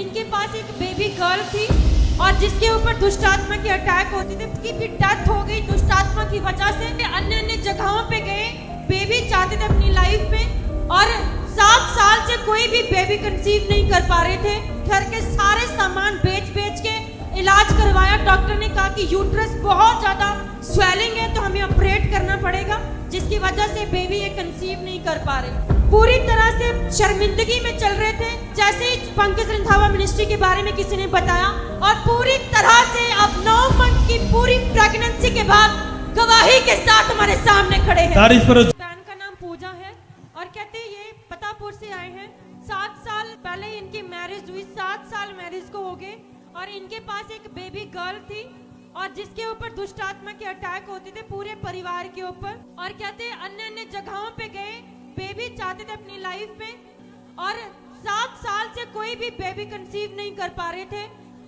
इनके पास एक baby girl थी और जिसके ऊपर दुष्ट आत्मा के अटैक होते थे, उसकी भी डेथ हो गई दुष्ट आत्मा की वजह से। अन्य अन्य जगहों पे गए, बेबी चाहते थे अपनी लाइफ में और 7 साल से कोई भी बेबी कंसीव नहीं कर पा रहे थे। घर के सारे सामान बेच बेच के इलाज करवाया। डॉक्टर ने कहा कि यूट्रस बहुत ज्यादा स्वेलिंग है तो हमें ऑपरेट करना पड़ेगा, जिसकी वजह से बेबी ये कंसीव नहीं कर पा रहे। पूरी तरह से शर्मिंदगी में चल रहे थे। जैसे ही पंकज रंधावा मिनिस्ट्री के बारे में किसी ने बताया और पूरी तरह से अब 9 मंथ की पूरी प्रेगनेंसी के बाद गवाही के साथ हमारे सामने खड़े हैं। बहन का नाम पूजा है और कहते ये पतापुर से आए हैं। 7 साल पहले इनकी मैरिज हुई, 7 साल मैरिज को हो गए और इनके पास एक बेबी गर्ल थी और जिसके ऊपर दुष्ट आत्मा के अटैक होते थे पूरे परिवार के ऊपर। और कहते अन्य अन्य जगहों पे गए, बेबी चाहते थे अपनी लाइफ में और 7 साल से कोई भी बेबी कंसीव नहीं कर पा रहे थे।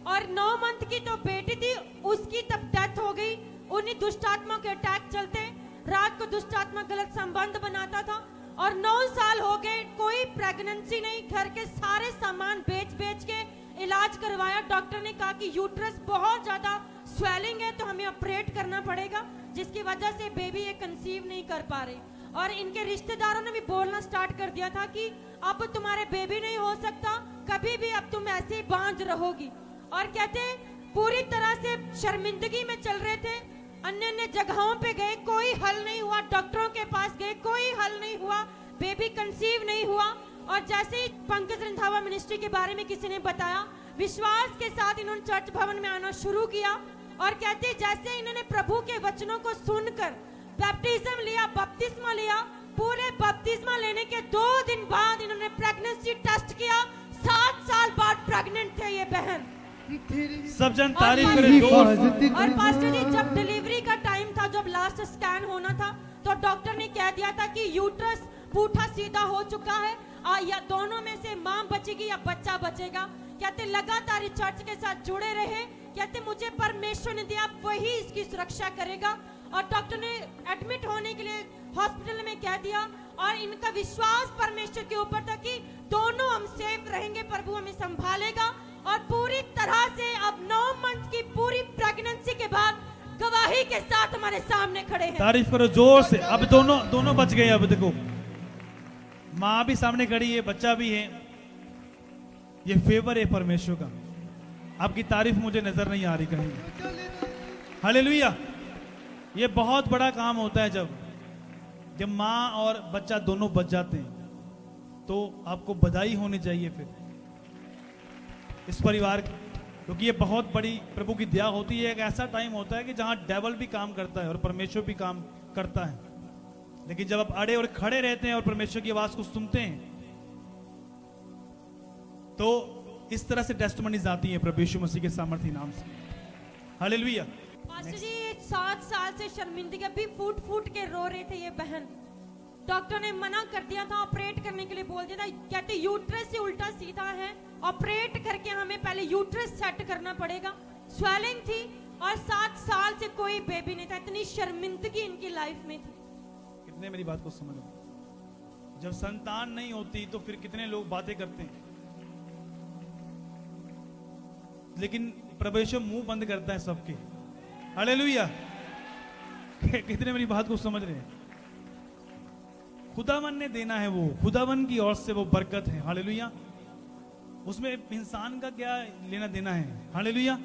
और 9 मंथ की तो बेटी थी, उसकी तब डेथ हो गई उन्हीं दुष्ट आत्मा के अटैक चलते। रात को दुष्ट आत्मा गलत संबंध बनाता था और 9 साल हो गए, कोई प्रेगनेंसी नहीं। घर के सारे सामान बेच बेच के इलाज करवाया। डॉक्टर ने कहा कि यूट्रस बहुत ज्यादा स्वेलिंग है तो हमें ऑपरेट करना पड़ेगा, जिसकी वजह से बेबी ये कंसीव नहीं कर पा रहे। और इनके रिश्तेदारों ने भी बोलना स्टार्ट कर दिया था कि अब तुम्हारे बेबी नहीं हो सकता, कभी भी अब तुम ऐसे ही बांझ रहोगी। और कहते पूरी तरह से शर्मिंदगी में चल रहे थे। अन्य अन्य जगहों पे गए, कोई हल नहीं हुआ। डॉक्टरों के पास गए, कोई हल नहीं हुआ, बेबी कंसीव नहीं हुआ। और जैसे ही पंकज रंधावा मिनिस्ट्री के बारे में किसी ने बताया, विश्वास के साथ इन्होंने चर्च भवन में आना शुरू किया। और कहते जैसे इन्होंने प्रभु के वचनों को सुनकर बैप्टिज्म लिया, बपतिस्मा लिया, पूरे बपतिस्मा लेने के 2 दिन बाद इन्होंने प्रेगनेंसी टेस्ट किया। 7 साल बाद प्रेग्नेंट थे ये बहन। सब जन तारीफ करें जोर से। और पास्टर जी जब डिलीवरी का टाइम था, जब लास्ट स्कैन होना था, तो डॉक्टर ने कह दिया था कि यूट्रस पूठा सीधा हो चुका है, या दोनों में से मां बचेगी या बच्चा बचेगा। कहते लगातार चर्च के साथ जुड़े रहे। कहते मुझे परमेश्वर ने दिया, वही इसकी सुरक्षा करेगा। और डॉक्टर ने एडमिट होने के लिए हॉस्पिटल में कह दिया और इनका विश्वास परमेश्वर के ऊपर था कि दोनों हम सेफ रहेंगे, प्रभु हमें संभालेगा। और पूरी तरह से अब 9 मंथ की पूरी प्रेगनेंसी के बाद गवाही के साथ हमारे सामने खड़े हैं। तारीफ करो जोर से। अब दोनों बच गए। अब देखो माँ भी सामने खड़ी है, बच्चा भी है। ये फेवर है परमेश्वर का। आपकी तारीफ मुझे नजर नहीं आ रही कहीं। हालेलुया। ये बहुत बड़ा काम होता है जब माँ और बच्चा दोनों बच जाते हैं, तो आपको बधाई होनी चाहिए फिर इस परिवार की, क्योंकि ये बहुत बड़ी प्रभु की दया होती है। एक ऐसा टाइम होता है कि जहां डेविल भी काम करता है और परमेश्वर भी काम करता है, लेकिन जब आप अड़े और खड़े रहते हैं और परमेश्वर की आवाज को सुनते हैं, तो इस तरह से टेस्टिमनीज आती हैं प्रभु यीशु मसीह के सामर्थी नाम से। हालेलुया। पास्टर जी 7 साल से शर्मिंदगी, अभी फूट फूट के रो रहे थे ये बहन। डॉक्टर ने मना कर दिया था, ऑपरेट करने के लिए बोल दिया था। कहते यूट्रस से उल्टा सीधा है, ऑपरेट करके हमें पहले यूट्रस सेट करना पड़ेगा। स्वेलिंग थी और 7 साल से कोई बेबी नहीं था। इतनी शर्मिंदगी इनकी लाइफ में थी। कितने मेरी बात को समझो। जब संतान नहीं होती तो फिर कितने लोग बातें करते हैं, लेकिन प्रभु यीशु मुंह बंद करता है सबके। हालेलुया। कितने मेरी बात को समझ रहे हैं। खुदावन ने देना है, वो खुदावन की ओर से वो बरकत है। हालेलुया। उसमें इंसान का क्या लेना देना है। हालेलुया।